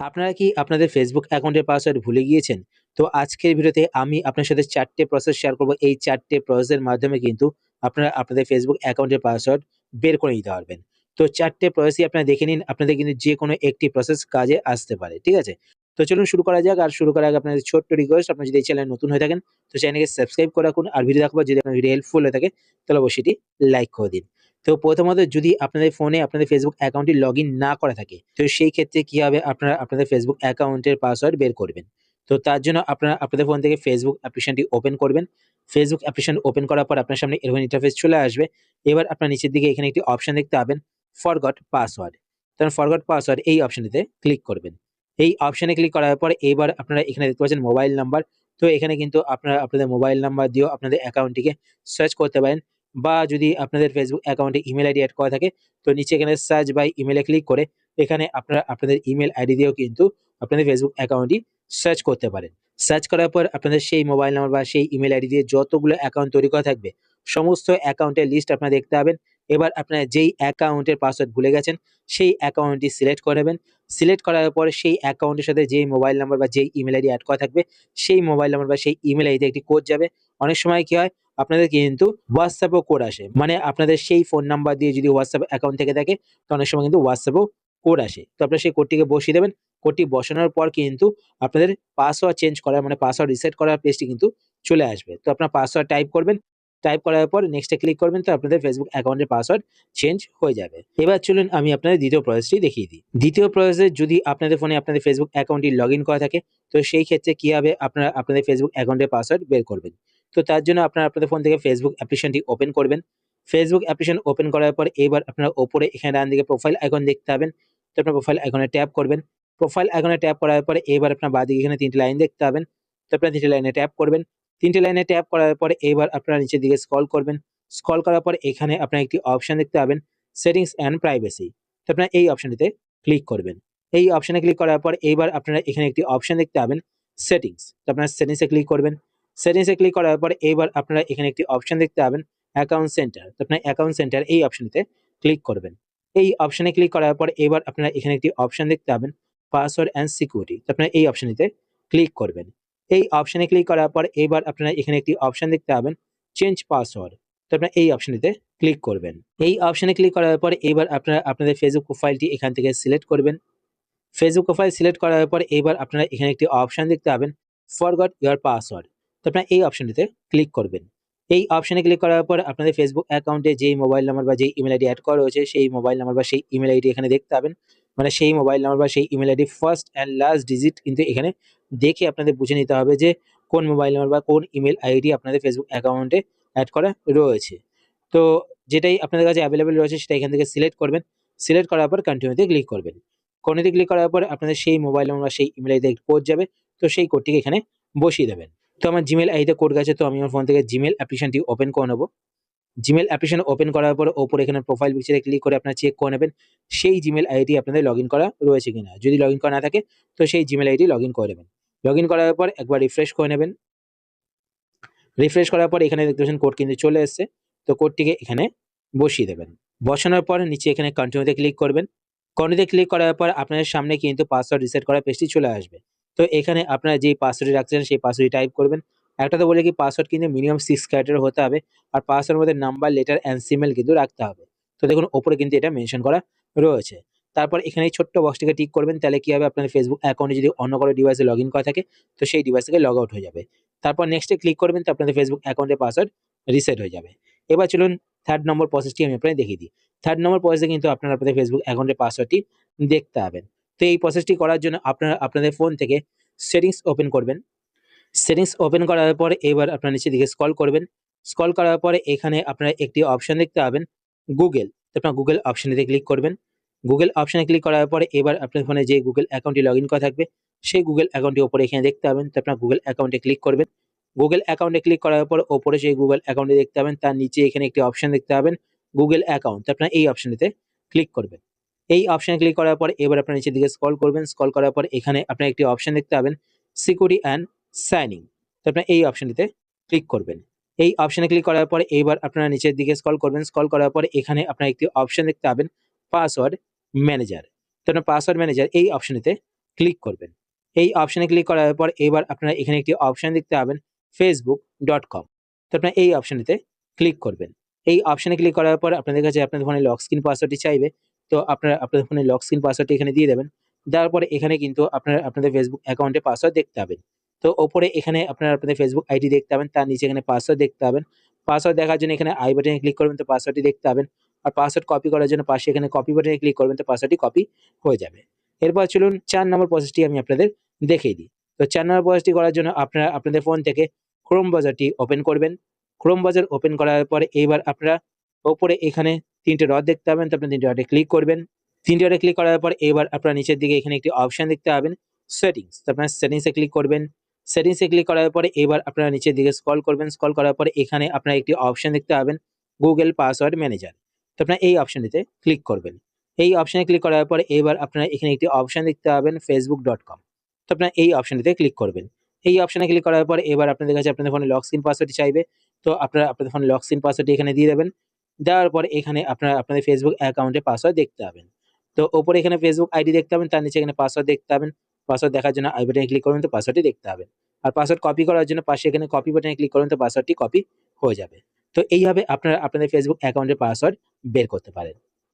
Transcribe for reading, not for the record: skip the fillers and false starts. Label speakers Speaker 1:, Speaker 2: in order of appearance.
Speaker 1: আপনারা কি আপনাদের Facebook অ্যাকাউন্টের পাসওয়ার্ড ভুলে গিয়েছেন? তো আজকের ভিডিওতে আমি আপনার সাথে ৪ টে প্রসেস শেয়ার করব। এই ৪ টে প্রসেসের মাধ্যমে কিন্তু আপনারা আপনাদের Facebook অ্যাকাউন্টের পাসওয়ার্ড বের করে নিতে পারবেন। তো ৪ টে প্রসেসই আপনারা দেখে নিন। আপনাদের কিন্তু যেকোনো একটি প্রসেস কাজে আসতে পারে। ঠিক আছে? তো চলুন শুরু করা যাক। আর শুরু করার আগে আপনাদের ছোট্ট রিকোয়েস্ট, আপনারা যদি এই চ্যানেলে নতুন হয়ে থাকেন তো চ্যানেলকে সাবস্ক্রাইব করে রাখুন। আর ভিডিও দেখার পর যদি আপনার ভিডিও হেল্পফুল হয়ে থাকে তাহলে অবশ্যই এটি লাইক করে দিন। তো প্রথমত যদি আপনাদের ফোনে আপনাদের Facebook অ্যাকাউন্টটি লগইন না করা থাকে, তো সেই ক্ষেত্রে কি হবে আপনারা আপনাদের Facebook অ্যাকাউন্টের পাসওয়ার্ড বের করবেন। তো তার জন্য আপনারা আপনাদের ফোন থেকে Facebook অ্যাপ্লিকেশনটি ওপেন করবেন। Facebook অ্যাপ্লিকেশন ওপেন করার পর আপনার সামনে এরকম ইন্টারফেস চলে আসবে। এবার আপনার নিচের দিকে এখানে একটি অপশন দেখতে পাবেন ফরগট পাসওয়ার্ড। তখন ফরগট পাসওয়ার্ড এই অপশনটিতে ক্লিক করবেন। এই অপশনে ক্লিক করার পর এবার আপনারা এখানে দেখতে পাচ্ছেন মোবাইল নাম্বার। তো এখানে কিন্তু আপনারা আপনাদের মোবাইল নাম্বার দিয়েও আপনাদের অ্যাকাউন্টটিকে সার্চ করতে পারেন। বা যদি আপনাদের Facebook অ্যাকাউন্টে ইমেইল আইডি এড করা থাকে তো নিচে এখানে সার্চ বাই ইমেইলে ক্লিক করে এখানে আপনারা আপনাদের ইমেইল আইডি দিয়েও কিন্তু আপনাদের Facebook অ্যাকাউন্টটি সার্চ করতে পারেন। সার্চ করার পর আপনাদের সেই মোবাইল নাম্বার বা সেই ইমেইল আইডি দিয়ে যতগুলো অ্যাকাউন্ট তৈরি করা থাকবে সমস্ত অ্যাকাউন্টের লিস্ট আপনারা দেখতে পাবেন। এবার আপনারা যেই অ্যাকাউন্টের পাসওয়ার্ড ভুলে গেছেন সেই অ্যাকাউন্টটি সিলেক্ট করে নেবেন। সিলেক্ট করার পর সেই অ্যাকাউন্টের সাথে যেই মোবাইল নাম্বার বা যেই ইমেইল আইডি এড করা থাকবে সেই মোবাইল নাম্বার বা সেই ইমেইল আইডিতে একটি কোড যাবে। অনেক সময় কি হয় আপনাদের কিন্তু WhatsApp এও কোড আসে। মানে আপনাদের সেই ফোন নাম্বার দিয়ে যদি WhatsApp অ্যাকাউন্ট থেকে থাকে তো অনেক সময় কিন্তু WhatsApp এও কোড আসে। তো আপনারা সেই কোডটিকে বসিয়ে দেবেন। কোডটি বসানোর পর কিন্তু আপনাদের পাসওয়ার্ড চেঞ্জ করার মানে পাসওয়ার্ড রিসেট করার পেজটি কিন্তু চলে আসবে। তো আপনার পাসওয়ার্ড টাইপ করবেন। টাইপ করার পর নেক্সট এ ক্লিক করবেন, তো আপনাদের Facebook অ্যাকাউন্টের পাসওয়ার্ড চেঞ্জ হয়ে যাবে। এবার চলুন আমি আপনাদের দ্বিতীয় প্রসেসটি দেখিয়ে দিই। দ্বিতীয় প্রসেসে যদি আপনাদের ফোনে আপনাদের Facebook অ্যাকাউন্টটি লগইন করা থাকে তো সেই ক্ষেত্রে কি হবে আপনারা আপনাদের Facebook অ্যাকাউন্টের পাসওয়ার্ড বের করবেন। তো তার জন্য আপনারা আপনাদের ফোন থেকে Facebook অ্যাপ্লিকেশনটি ওপেন করবেন। Facebook অ্যাপ্লিকেশন ওপেন করার পর এবার আপনারা উপরে এখানে ডান দিকে প্রোফাইল আইকন দেখতে পাবেন। তো আপনার প্রোফাইল আইকনে ট্যাপ করবেন। প্রোফাইল আইকনে ট্যাপ করার পরে এবার আপনার বাঁদিকে এখানে ৩ টে লাইন দেখতে পাবেন। তো আপনারা ৩ টে লাইনে ট্যাপ করবেন। ৩ টে লাইনে ট্যাপ করার পরে এবার আপনারা নিচের দিকে স্ক্রল করবেন। স্ক্রল করার পর এখানে আপনারা একটি অপশন দেখতে পাবেন সেটিংস অ্যান্ড প্রাইভেসি। তো আপনারা এই অপশনটিতে ক্লিক করবেন। এই অপশনে ক্লিক করার পর এবার আপনারা এখানে একটি অপশন দেখতে পাবেন সেটিংস। তো আপনারা সেটিংসে ক্লিক করবেন। সেটিংসে ক্লিক করার পর এবার আপনারা এখানে একটি অপশন দেখতে পাবেন অ্যাকাউন্ট সেন্টার। তো আপনার অ্যাকাউন্ট সেন্টার এই অপশনটিতে ক্লিক করবেন। এই অপশনে ক্লিক করার পর এবার আপনারা এখানে একটি অপশন দেখতে পাবেন পাসওয়ার্ড অ্যান্ড সিকিউরিটি। তো আপনারা এই অপশনটিতে ক্লিক করবেন। এই অপশনে ক্লিক করার পর এবার আপনারা এখানে একটি অপশন দেখতে পাবেন চেঞ্জ পাসওয়ার্ড। তো আপনারা এই অপশনটিতে ক্লিক করবেন। এই অপশনে ক্লিক করার পর এবার আপনারা আপনাদের Facebook প্রোফাইলটি এখান থেকে সিলেক্ট করবেন। Facebook প্রোফাইল সিলেক্ট করার পর এবার আপনারা এখানে একটি অপশন দেখতে পাবেন ফরগট ইওর পাসওয়ার্ড। তো আপনারা এই অপশনটিতে ক্লিক করবেন। এই অপশনে ক্লিক করার পর আপনাদের Facebook অ্যাকাউন্টে যেই মোবাইল নাম্বার বা যেই ইমেইল আইডি এড করা রয়েছে সেই মোবাইল নাম্বার বা সেই ইমেইল আইডি এখানে দেখতে পাবেন। মানে সেই মোবাইল নাম্বার বা সেই email ID first and last digit কিন্তু এখানে দেখে আপনাদের বুঝে নিতে হবে যে কোন মোবাইল নাম্বার বা কোন ইমেইল আইডি আপনাদের Facebook অ্যাকাউন্টে এড করা রয়েছে। তো যেটাই আপনাদের কাছে অ্যাভেলেবল রয়েছে সেটা এখান থেকে সিলেক্ট করবেন। সিলেক্ট করার পর কন্টিনিউতে ক্লিক করবেন। কন্টিনিউতে ক্লিক করার পর আপনাদের সেই মোবাইল নাম্বার বা সেই ইমেইল আইডিতে একটি কোড যাবে। তো সেই কোডটিকে এখানে বসিয়ে দেবেন। তো আমার Gmail আইডিতে কোড গেছে, তো আমি আমার ফোন থেকে Gmail অ্যাপ্লিকেশনটি ওপেন করে নেব। Gmail অ্যাপ্লিকেশন ওপেন করার পর ওপরে এখানে প্রোফাইল পিকচারে ক্লিক করে আপনারা চেক করে নেবেন সেই Gmail আইডি আপনাদের লগইন করা রয়েছে কিনা। যদি লগইন করা না থাকে তো সেই Gmail আইডি লগইন করে নেবেন। লগইন করার পর একবার রিফ্রেশ করে নেবেন। রিফ্রেশ করার পর এখানে দেখতে পাচ্ছেন কোড কিন্তু চলে এসেছে। তো কোডটিকে এখানে বসিয়ে দেবেন। বসানোর পর নিচে এখানে কন্টিনিউতে ক্লিক করবেন। কন্টিনিউতে ক্লিক করার পর আপনাদের সামনে কিন্তু পাসওয়ার্ড রিসেট করার পেজটি চলে আসবে। তো এখানে আপনারা যেই পাসওয়ার্ডটি রাখছেন সেই পাসওয়ার্ডটি টাইপ করবেন। একটা তো বলে কি পাসওয়ার্ড কিন্তু মিনিমাম 6 ক্যারেক্টার হতে হবে। আর পাসওয়ার্ডের মধ্যে নাম্বার, লেটার অ্যান্ড সিম্বল কিন্তু রাখতে হবে। তো দেখুন উপরে কিন্তু এটা মেনশন করা রয়েছে। তারপর এখানে এই ছোট্ট বক্সটিকে টিক করবেন, তাহলে কি হবে আপনাদের Facebook অ্যাকাউন্টে যদি অন্য কারো ডিভাইসে লগইন করা থাকে তো সেই ডিভাইস থেকে লগ আউট হয়ে যাবে। তারপর নেক্সট এ ক্লিক করবেন, তো আপনাদের Facebook অ্যাকাউন্টের পাসওয়ার্ড রিসেট হয়ে যাবে। এবার চলুন 3rd নম্বর প্রসেসটি আমি আপনাদের দেখিয়ে দিই। 3rd নম্বর প্রসেসে কিন্তু আপনারা আপনাদের Facebook অ্যাকাউন্টের পাসওয়ার্ডটি দেখতে পাবেন। তো এই প্রসেসটি করার জন্য আপনারা আপনাদের ফোন থেকে সেটিংস ওপেন করবেন। সেটিংস ওপেন করার পর এবার আপনারা নিচের দিকে স্ক্রল করবেন। স্ক্রল করার পরে এখানে আপনারা একটি অপশন দেখতে পাবেন গুগল। তো আপনারা গুগল অপশনটিতে ক্লিক করবেন। গুগল অপশনে ক্লিক করার পরে এবার আপনার ফোনে যে গুগল অ্যাকাউন্টটি লগইন করা থাকবে সেই গুগল অ্যাকাউন্টটি উপরে এখানে দেখতে পাবেন। তো আপনারা গুগল অ্যাকাউন্টে ক্লিক করবেন। গুগল অ্যাকাউন্টে ক্লিক করার পর উপরে সেই গুগল অ্যাকাউন্টটি দেখতে পাবেন, তার নিচে এখানে একটি অপশন দেখতে পাবেন গুগল অ্যাকাউন্ট। তো আপনারা এই অপশনটিতে ক্লিক করবেন। এই অপশনে ক্লিক করার পর এবার আপনারা নিচের দিকে স্ক্রল করবেন। স্ক্রল করার পর এখানে আপনারা একটি অপশন দেখতে পাবেন সিকিউরিটি অ্যান্ড সাইন ইন। তো আপনারা এই অপশনটিতে ক্লিক করবেন। এই অপশনে ক্লিক করার পর এবার আপনারা নিচের দিকে স্ক্রল করবেন। স্ক্রল করার পর এখানে আপনারা একটি অপশন দেখতে পাবেন পাসওয়ার্ড ম্যানেজার। তো আপনারা পাসওয়ার্ড ম্যানেজার এই অপশনটিতে ক্লিক করবেন। এই অপশনে ক্লিক করার পর এবার আপনারা এখানে একটি অপশন দেখতে পাবেন facebook.com। তো আপনারা এই অপশনটিতে ক্লিক করবেন। এই অপশনে ক্লিক করার পর আপনাদের কাছে আপনাদের ফোনে লক স্ক্রিন পাসওয়ার্ডটি চাইবে। তো আপনারা আপনাদের ফোনে লক স্ক্রিন পাসওয়ার্ডটি এখানে দিয়ে দেবেন। দেওয়ার পরে এখানে কিন্তু আপনারা আপনাদের Facebook অ্যাকাউন্টের পাসওয়ার্ড দেখতে পাবেন। তো ওপরে এখানে আপনারা আপনাদের Facebook আইডি দেখতে পাবেন। তার নিচে এখানে পাসওয়ার্ড দেখতে পাবেন। পাসওয়ার্ড দেখার জন্য এখানে আই বাটনে ক্লিক করবেন, তো পাসওয়ার্ডটি দেখতে পাবেন। আর পাসওয়ার্ড কপি করার জন্য পাশে এখানে কপি বাটনে ক্লিক করবেন, তো পাসওয়ার্ডটি কপি হয়ে যাবে। এরপর চলুন ৪ নম্বর প্রসেসটি আমি আপনাদের দেখিয়ে দিই। তো ৪ নম্বর প্রসেসটি করার জন্য আপনারা আপনাদের ফোন থেকে ক্রোম ব্রাউজারটি ওপেন করবেন। ক্রোম ব্রাউজার ওপেন করার পরে এইবার আপনারা ওপরে এখানে ৩ টে ডট দেখতে পাবেন, তো আপনি ৩ টে ডটে ক্লিক করবেন। ৩ টে ডটে ক্লিক করার পর এবার আপনারা নিচের দিকে এখানে একটি অপশন দেখতে পাবেন সেটিংস। তো আপনারা সেটিংস এ ক্লিক করবেন। সেটিংস এ ক্লিক করার পরে এবার আপনারা নিচের দিকে স্ক্রল করবেন। স্ক্রল করার পরে এখানে আপনারা একটি অপশন দেখতে পাবেন Google পাসওয়ার্ড ম্যানেজার। তো আপনারা এই অপশনটিতে ক্লিক করবেন। এই অপশনে ক্লিক করার পরে এবার আপনারা এখানে একটি অপশন দেখতে পাবেন facebook.com। তো আপনারা এই অপশনটিতে ক্লিক করবেন। এই অপশনে ক্লিক করার পরে এবার আপনাদের কাছে আপনাদের ফোনে লক স্ক্রিন পাসওয়ার্ডটি চাইবে। তো আপনারা আপনাদের ফোনে লক স্ক্রিন পাসওয়ার্ডটি এখানে দিয়ে দেবেন। দেওয়ার পরে এখানে আপনারা আপনাদের Facebook অ্যাকাউন্টের পাসওয়ার্ড দেখতে পাবেন। তো ওপরে এখানে Facebook আইডি দেখতে পাবেন, তার নিচে এখানে পাসওয়ার্ড দেখতে পাবেন। পাসওয়ার্ড দেখার জন্য আই বাটনে ক্লিক করবেন, তো পাসওয়ার্ডটি দেখতে পাবেন। আর পাসওয়ার্ড কপি করার জন্য পাশে এখানে কপি বাটনে ক্লিক করবেন, তো পাসওয়ার্ডটি কপি হয়ে যাবে। তো এইভাবে আপনারা আপনাদের Facebook অ্যাকাউন্টের পাসওয়ার্ড বের করতে পারেন।